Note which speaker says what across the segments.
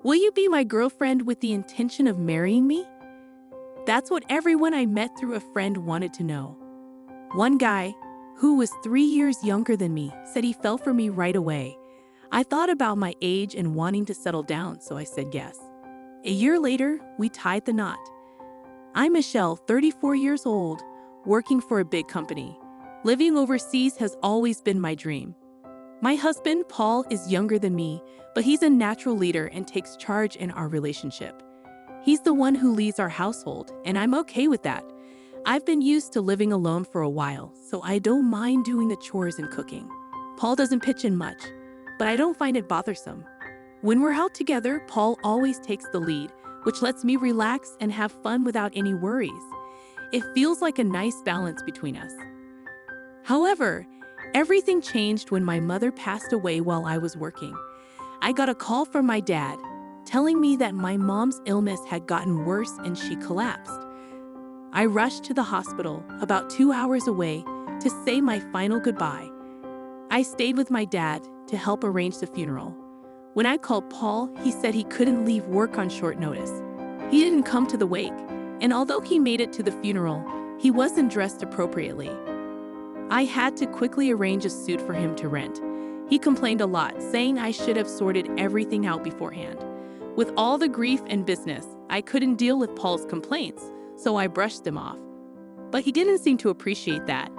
Speaker 1: Will you be my girlfriend with the intention of marrying me? That's what everyone I met through a friend wanted to know. One guy, who was 3 years younger than me, said he fell for me right away. I thought about my age and wanting to settle down, so I said yes. A year later, we tied the knot. I'm Michelle, 34 years old, working for a big company. Living overseas has always been my dream. My husband, Paul, is younger than me, but he's a natural leader and takes charge in our relationship. He's the one who leads our household, and I'm okay with that. I've been used to living alone for a while, so I don't mind doing the chores and cooking. Paul doesn't pitch in much, but I don't find it bothersome. When we're out together, Paul always takes the lead, which lets me relax and have fun without any worries. It feels like a nice balance between us. However, everything changed when my mother passed away while I was working. I got a call from my dad, telling me that my mom's illness had gotten worse and she collapsed. I rushed to the hospital, about 2 hours away, to say my final goodbye. I stayed with my dad to help arrange the funeral. When I called Paul, he said he couldn't leave work on short notice. He didn't come to the wake, and although he made it to the funeral, he wasn't dressed appropriately. I had to quickly arrange a suit for him to rent. He complained a lot, saying I should have sorted everything out beforehand. With all the grief and business, I couldn't deal with Paul's complaints, so I brushed them off. But he didn't seem to appreciate that,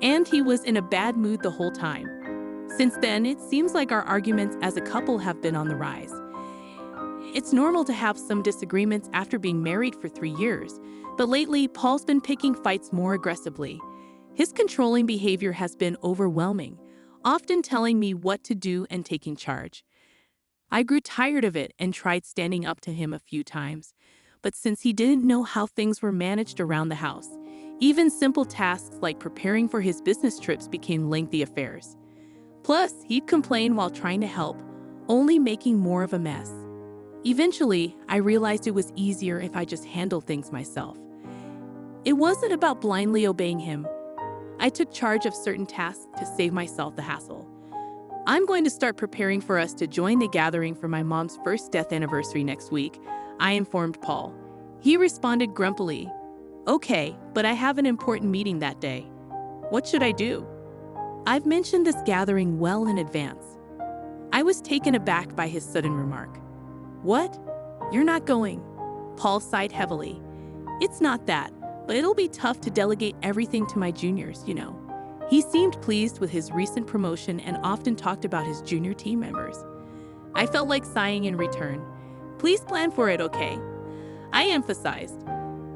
Speaker 1: and he was in a bad mood the whole time. Since then, it seems like our arguments as a couple have been on the rise. It's normal to have some disagreements after being married for 3 years, but lately, Paul's been picking fights more aggressively. His controlling behavior has been overwhelming, often telling me what to do and taking charge. I grew tired of it and tried standing up to him a few times, but since he didn't know how things were managed around the house, even simple tasks like preparing for his business trips became lengthy affairs. Plus, he'd complain while trying to help, only making more of a mess. Eventually, I realized it was easier if I just handled things myself. It wasn't about blindly obeying him. I took charge of certain tasks to save myself the hassle. I'm going to start preparing for us to join the gathering for my mom's first death anniversary next week, I informed Paul. He responded grumpily, "Okay, but I have an important meeting that day. What should I do?" I've mentioned this gathering well in advance. I was taken aback by his sudden remark. "What? You're not going?" Paul sighed heavily. "It's not that, but it'll be tough to delegate everything to my juniors, you know." He seemed pleased with his recent promotion and often talked about his junior team members. I felt like sighing in return. "Please plan for it, okay?" I emphasized.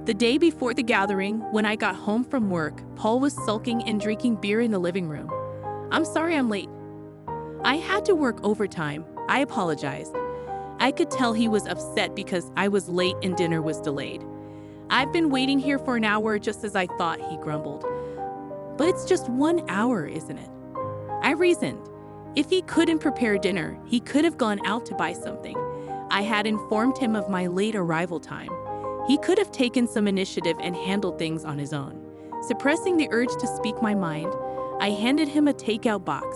Speaker 1: The day before the gathering, when I got home from work, Paul was sulking and drinking beer in the living room. "I'm sorry I'm late." I had to work overtime. I apologized. I could tell he was upset because I was late and dinner was delayed. "I've been waiting here for an hour just as I thought," he grumbled. "But it's just 1 hour, isn't it?" I reasoned. If he couldn't prepare dinner, he could have gone out to buy something. I had informed him of my late arrival time. He could have taken some initiative and handled things on his own. Suppressing the urge to speak my mind, I handed him a takeout box.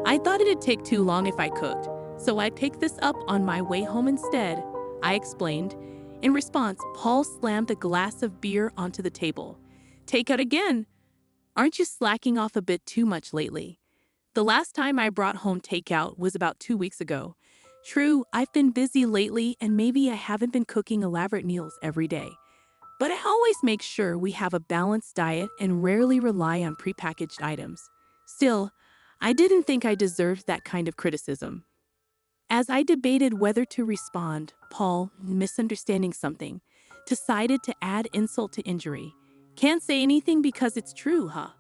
Speaker 1: I thought it'd take too long if I cooked, so I picked this up on my way home instead, I explained. In response, Paul slammed a glass of beer onto the table. "Takeout again? Aren't you slacking off a bit too much lately?" The last time I brought home takeout was about 2 weeks ago. True, I've been busy lately and maybe I haven't been cooking elaborate meals every day. But I always make sure we have a balanced diet and rarely rely on prepackaged items. Still, I didn't think I deserved that kind of criticism. As I debated whether to respond, Paul, misunderstanding something, decided to add insult to injury. "Can't say anything because it's true, huh?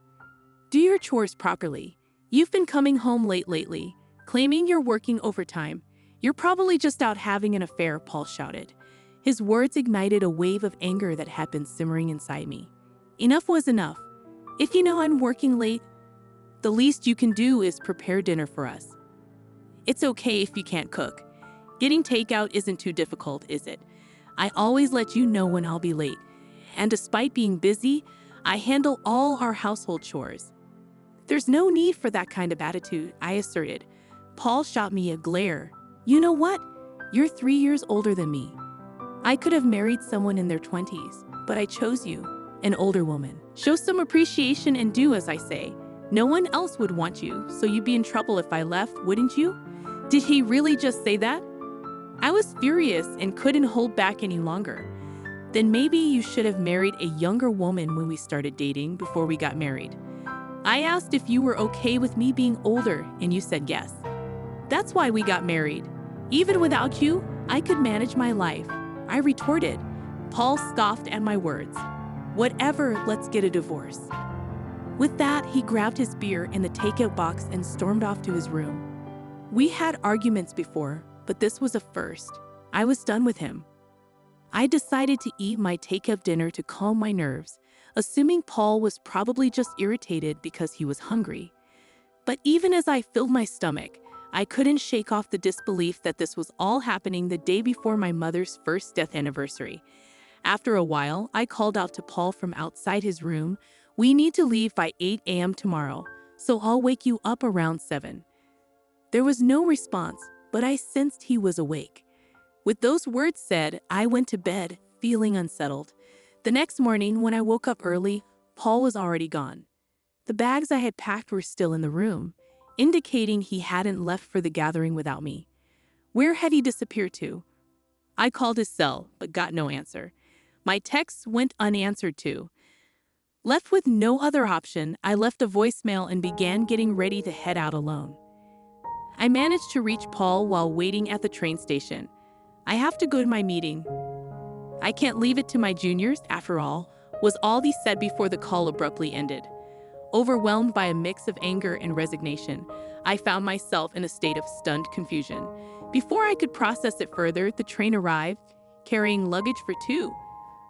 Speaker 1: Do your chores properly. You've been coming home late lately, claiming you're working overtime. You're probably just out having an affair," Paul shouted. His words ignited a wave of anger that had been simmering inside me. Enough was enough. If you know I'm working late, the least you can do is prepare dinner for us. It's okay if you can't cook. Getting takeout isn't too difficult, is it? I always let you know when I'll be late. And despite being busy, I handle all our household chores. "There's no need for that kind of attitude," I asserted. Paul shot me a glare. "You know what? You're 3 years older than me. I could have married someone in their 20s, but I chose you, an older woman. Show some appreciation and do as I say. No one else would want you, so you'd be in trouble if I left, wouldn't you? Did he really just say that? I was furious and couldn't hold back any longer. Then maybe you should have married a younger woman when we started dating before we got married. I asked if you were okay with me being older, and you said yes. That's why we got married. Even without you, I could manage my life. I retorted. Paul scoffed at my words. Whatever, let's get a divorce. With that, he grabbed his beer and the takeout box and stormed off to his room. We had arguments before, but this was a first. I was done with him. I decided to eat my takeout dinner to calm my nerves, assuming Paul was probably just irritated because he was hungry. But even as I filled my stomach, I couldn't shake off the disbelief that this was all happening the day before my mother's first death anniversary. After a while, I called out to Paul from outside his room, "We need to leave by 8 a.m. tomorrow, so I'll wake you up around 7. There was no response, but I sensed he was awake. With those words said, I went to bed, feeling unsettled. The next morning, when I woke up early, Paul was already gone. The bags I had packed were still in the room, indicating he hadn't left for the gathering without me. Where had he disappeared to? I called his cell, but got no answer. My texts went unanswered too. Left with no other option, I left a voicemail and began getting ready to head out alone. I managed to reach Paul while waiting at the train station. I have to go to my meeting. I can't leave it to my juniors, after all, was all he said before the call abruptly ended. Overwhelmed by a mix of anger and resignation, I found myself in a state of stunned confusion. Before I could process it further, the train arrived, carrying luggage for 2,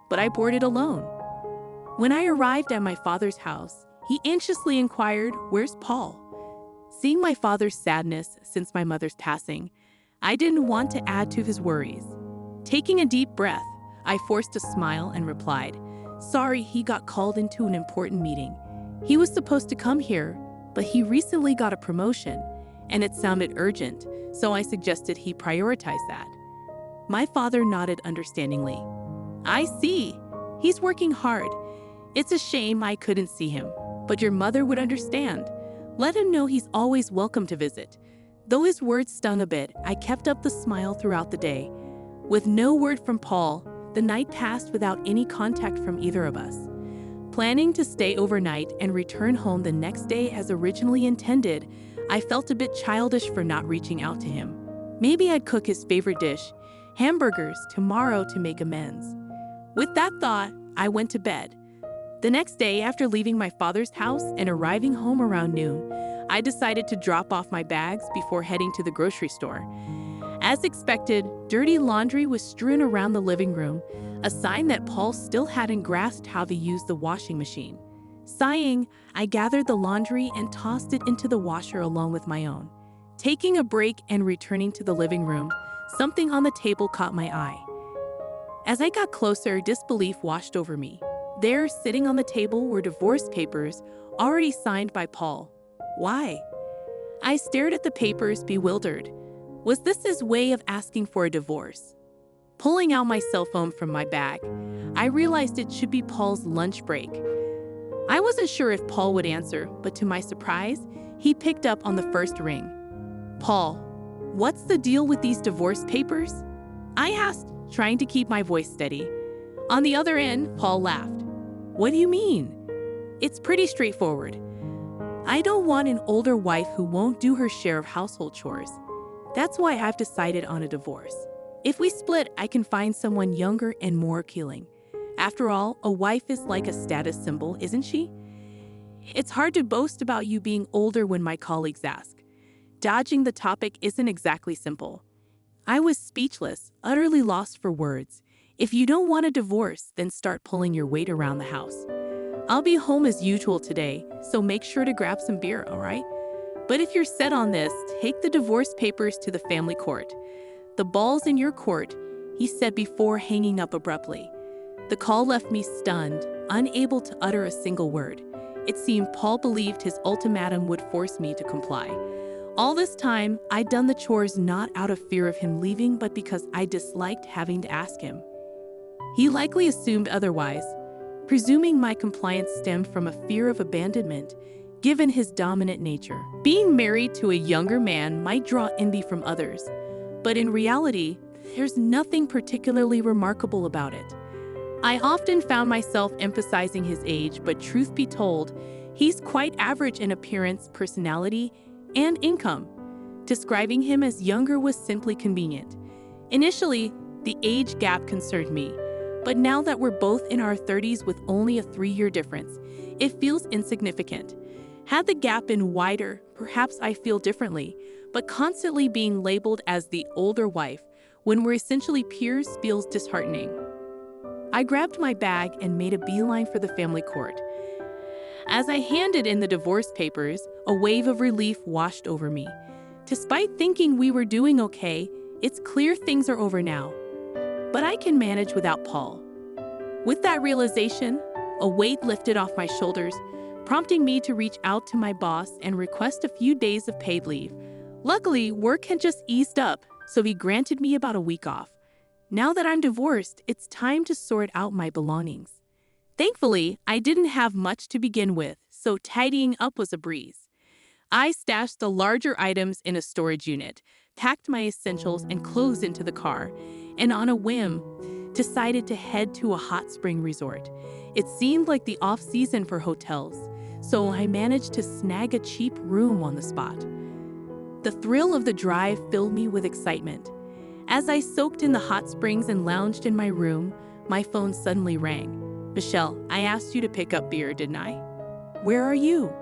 Speaker 1: but I boarded alone. When I arrived at my father's house, he anxiously inquired, "Where's Paul?" Seeing my father's sadness since my mother's passing, I didn't want to add to his worries. Taking a deep breath, I forced a smile and replied, "Sorry, he got called into an important meeting. He was supposed to come here, but he recently got a promotion, and it sounded urgent, so I suggested he prioritize that." My father nodded understandingly. "I see. He's working hard. It's a shame I couldn't see him, but your mother would understand. Let him know he's always welcome to visit." Though his words stung a bit, I kept up the smile throughout the day. With no word from Paul, the night passed without any contact from either of us. Planning to stay overnight and return home the next day as originally intended, I felt a bit childish for not reaching out to him. Maybe I'd cook his favorite dish, hamburgers, tomorrow to make amends. With that thought, I went to bed. The next day, after leaving my father's house and arriving home around noon, I decided to drop off my bags before heading to the grocery store. As expected, dirty laundry was strewn around the living room, a sign that Paul still hadn't grasped how to use the washing machine. Sighing, I gathered the laundry and tossed it into the washer along with my own. Taking a break and returning to the living room, something on the table caught my eye. As I got closer, disbelief washed over me. There, sitting on the table, were divorce papers, already signed by Paul. Why? I stared at the papers, bewildered. Was this his way of asking for a divorce? Pulling out my cell phone from my bag, I realized it should be Paul's lunch break. I wasn't sure if Paul would answer, but to my surprise, he picked up on the first ring. "Paul, what's the deal with these divorce papers?" I asked, trying to keep my voice steady. On the other end, Paul laughed. "What do you mean?" "It's pretty straightforward. I don't want an older wife who won't do her share of household chores. That's why I've decided on a divorce. If we split, I can find someone younger and more appealing. After all, a wife is like a status symbol, isn't she? It's hard to boast about you being older when my colleagues ask. Dodging the topic isn't exactly simple." I was speechless, utterly lost for words. If you don't want a divorce, then start pulling your weight around the house. I'll be home as usual today, so make sure to grab some beer, all right? But if you're set on this, take the divorce papers to the family court. The ball's in your court, he said before hanging up abruptly. The call left me stunned, unable to utter a single word. It seemed Paul believed his ultimatum would force me to comply. All this time, I'd done the chores not out of fear of him leaving, but because I disliked having to ask him. He likely assumed otherwise, presuming my compliance stemmed from a fear of abandonment, given his dominant nature. Being married to a younger man might draw envy from others, but in reality, there's nothing particularly remarkable about it. I often found myself emphasizing his age, but truth be told, he's quite average in appearance, personality, and income. Describing him as younger was simply convenient. Initially, the age gap concerned me, but now that we're both in our 30s with only a 3-year difference, it feels insignificant. Had the gap been wider, perhaps I feel differently, but constantly being labeled as the older wife when we're essentially peers feels disheartening. I grabbed my bag and made a beeline for the family court. As I handed in the divorce papers, a wave of relief washed over me. Despite thinking we were doing okay, it's clear things are over now. But I can manage without Paul. With that realization, a weight lifted off my shoulders, prompting me to reach out to my boss and request a few days of paid leave. Luckily, work had just eased up, so he granted me about a week off. Now that I'm divorced, it's time to sort out my belongings. Thankfully, I didn't have much to begin with, so tidying up was a breeze. I stashed the larger items in a storage unit, packed my essentials and clothes into the car, and on a whim, decided to head to a hot spring resort. It seemed like the off-season for hotels, so I managed to snag a cheap room on the spot. The thrill of the drive filled me with excitement. As I soaked in the hot springs and lounged in my room, my phone suddenly rang. "Michelle, I asked you to pick up beer, didn't I? Where are you?"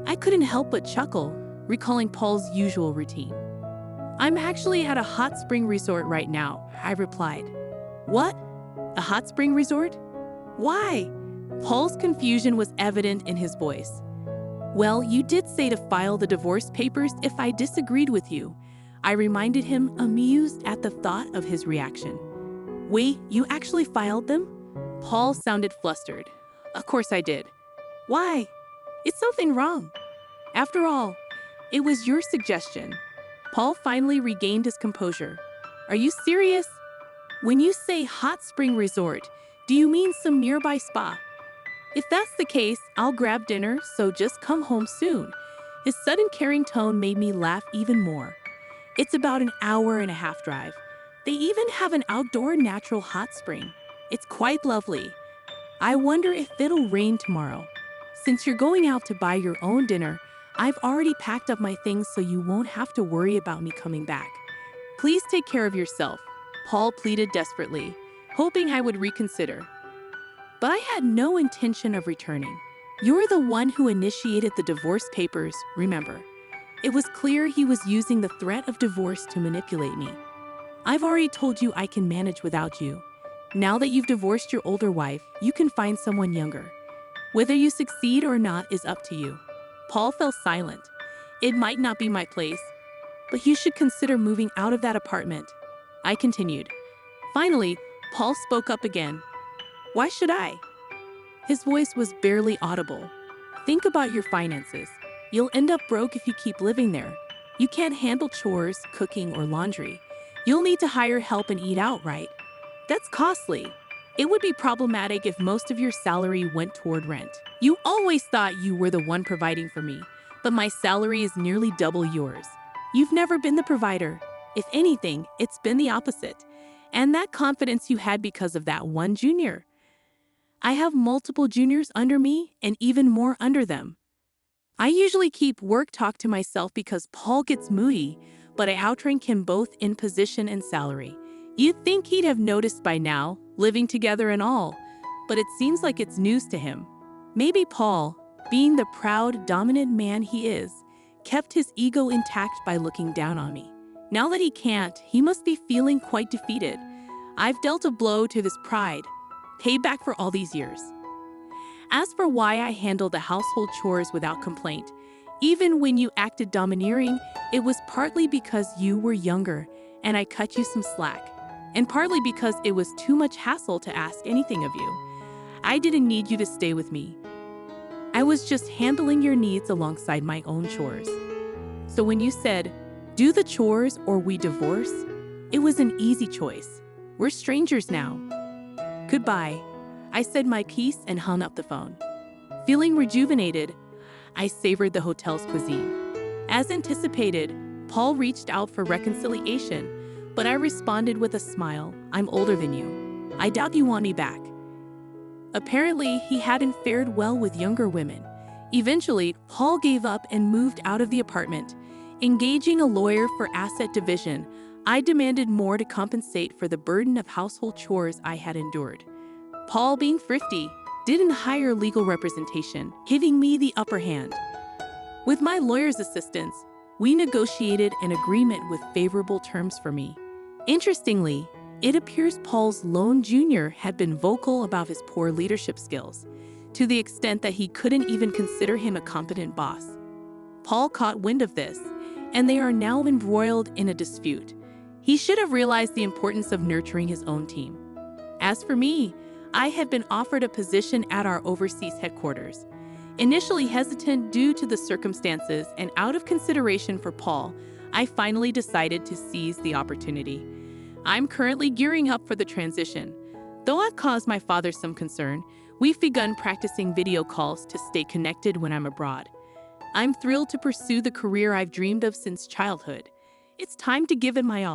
Speaker 1: I couldn't help but chuckle, recalling Paul's usual routine. "I'm actually at a hot spring resort right now," I replied. "What? A hot spring resort? Why?" Paul's confusion was evident in his voice. "Well, you did say to file the divorce papers if I disagreed with you," I reminded him, amused at the thought of his reaction. "Wait, you actually filed them?" Paul sounded flustered. "Of course I did. Why? Is something wrong? After all, it was your suggestion." Paul finally regained his composure. "Are you serious? When you say hot spring resort, do you mean some nearby spa? If that's the case, I'll grab dinner, so just come home soon." His sudden caring tone made me laugh even more. "It's about an hour-and-a-half drive. They even have an outdoor natural hot spring. It's quite lovely. I wonder if it'll rain tomorrow. Since you're going out to buy your own dinner, I've already packed up my things so you won't have to worry about me coming back. Please take care of yourself," Paul pleaded desperately, hoping I would reconsider. But I had no intention of returning. "You're the one who initiated the divorce papers, remember." It was clear he was using the threat of divorce to manipulate me. "I've already told you I can manage without you. Now that you've divorced your older wife, you can find someone younger. Whether you succeed or not is up to you." Paul fell silent. "It might not be my place, but you should consider moving out of that apartment," I continued. Finally, Paul spoke up again. "Why should I?" His voice was barely audible. "Think about your finances. You'll end up broke if you keep living there. You can't handle chores, cooking, or laundry. You'll need to hire help and eat out, right? That's costly. It would be problematic if most of your salary went toward rent. You always thought you were the one providing for me, but my salary is nearly double yours. You've never been the provider. If anything, it's been the opposite. And that confidence you had because of that one junior. I have multiple juniors under me and even more under them. I usually keep work talk to myself because Paul gets moody, but I outrank him both in position and salary. You'd think he'd have noticed by now, living together and all, but it seems like it's news to him. Maybe Paul, being the proud, dominant man he is, kept his ego intact by looking down on me. Now that he can't, he must be feeling quite defeated. I've dealt a blow to this pride, paid back for all these years. As for why I handled the household chores without complaint, even when you acted domineering, it was partly because you were younger and I cut you some slack, and partly because it was too much hassle to ask anything of you. I didn't need you to stay with me. I was just handling your needs alongside my own chores. So when you said, do the chores or we divorce, it was an easy choice. We're strangers now. Goodbye. I said my piece and hung up the phone. Feeling rejuvenated, I savored the hotel's cuisine. As anticipated, Paul reached out for reconciliation, but I responded with a smile. I'm older than you. I doubt you want me back. Apparently, he hadn't fared well with younger women. Eventually, Paul gave up and moved out of the apartment. Engaging a lawyer for asset division, I demanded more to compensate for the burden of household chores I had endured. Paul, being thrifty, didn't hire legal representation, giving me the upper hand. With my lawyer's assistance, we negotiated an agreement with favorable terms for me. Interestingly, it appears Paul's lone junior had been vocal about his poor leadership skills, to the extent that he couldn't even consider him a competent boss. Paul caught wind of this, and they are now embroiled in a dispute. He should have realized the importance of nurturing his own team. As for me, I had been offered a position at our overseas headquarters. Initially hesitant due to the circumstances and out of consideration for Paul, I finally decided to seize the opportunity. I'm currently gearing up for the transition. Though I've caused my father some concern, we've begun practicing video calls to stay connected when I'm abroad. I'm thrilled to pursue the career I've dreamed of since childhood. It's time to give it my all.